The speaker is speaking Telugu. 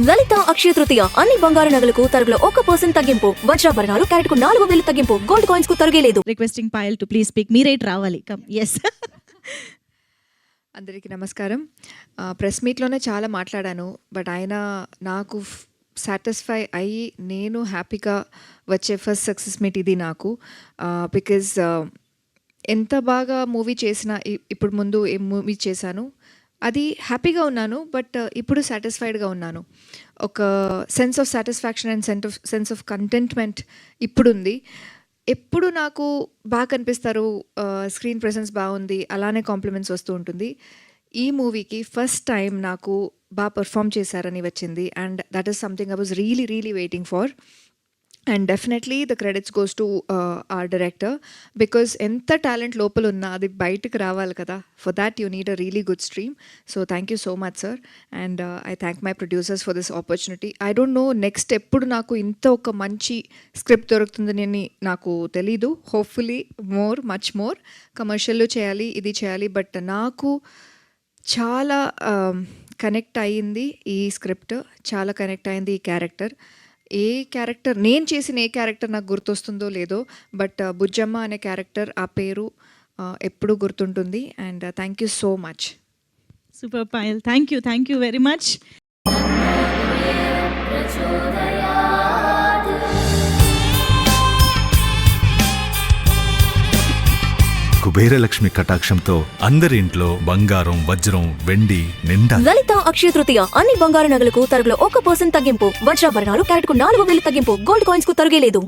లలిత అక్షయ తృతీయ అన్ని బంగారు నగలకు తరుగులో 1% తగ్గింపు. వజ్రాభరణాలు క్యారెట్కు 4000 తగ్గింపు. గోల్డ్ కాయిన్స్ కు తరుగే లేదు. Requesting Payal to please speak. మీరే రావాలి. కమ్. ఎస్. అందరికీ నమస్కారం. ప్రెస్ మీట్లోనే చాలా మాట్లాడాను, బట్ ఆయన నాకు సాటిస్ఫై అయ్యి నేను హ్యాపీగా వచ్చే ఫస్ట్ సక్సెస్ మీట్ ఇది నాకు. బికాజ్ ఎంత బాగా మూవీ చేసినా, ఇప్పుడు ముందు ఏ మూవీ చేశాను అది హ్యాపీగా ఉన్నాను, బట్ ఇప్పుడు సాటిస్ఫైడ్గా ఉన్నాను. ఒక sense of satisfaction and sense of contentment ఇప్పుడుంది. ఎప్పుడు నాకు బాగా కనిపిస్తారు, స్క్రీన్ ప్రెసెన్స్ బాగుంది, అలానే కాంప్లిమెంట్స్ వస్తూ ఉంటుంది. ఈ మూవీకి ఫస్ట్ టైం నాకు బాగా పర్ఫామ్ చేశారని వచ్చింది, and that is something I was really waiting for. And definitely the credits goes to our director, because ఎంత టాలెంట్ లోపల ఉన్నా అది బయటకు రావాలి కదా. For that you need a really good stream. So thank you so much sir, and I thank my producers for this opportunity. I don't know next ఎప్పుడు నాకు ఇంత ఒక మంచి స్క్రిప్ట్ దొరుకుతుందని నాకు తెలీదు. హోప్ఫుల్లీ మచ్ మోర్ కమర్షియల్లో చేయాలి, ఇది చేయాలి, బట్ నాకు చాలా కనెక్ట్ అయ్యింది ఈ స్క్రిప్ట్, చాలా కనెక్ట్ అయింది ఈ క్యారెక్టర్. ఏ క్యారెక్టర్ నేను చేసిన ఏ క్యారెక్టర్ నాకు గుర్తొస్తుందో లేదో, బట్ బుజ్జమ్మ అనే క్యారెక్టర్, ఆ పేరు ఎప్పుడూ గుర్తుంటుంది. And thank you so much. Super Payal. Thank you very much. కుబేరలక్ష్మి కటాక్షంతో అందరి ఇంట్లో బంగారం, వజ్రం, వెండి నిండా. లలిత అక్షయ తృతీయ అన్ని బంగారు నగలకు తరుగులో 1% తగ్గింపు. వజ్రాభరణాలు క్యారెట్కు 4000 తగ్గింపు. గోల్డ్ కాయిన్స్ కు తరుగే లేదు.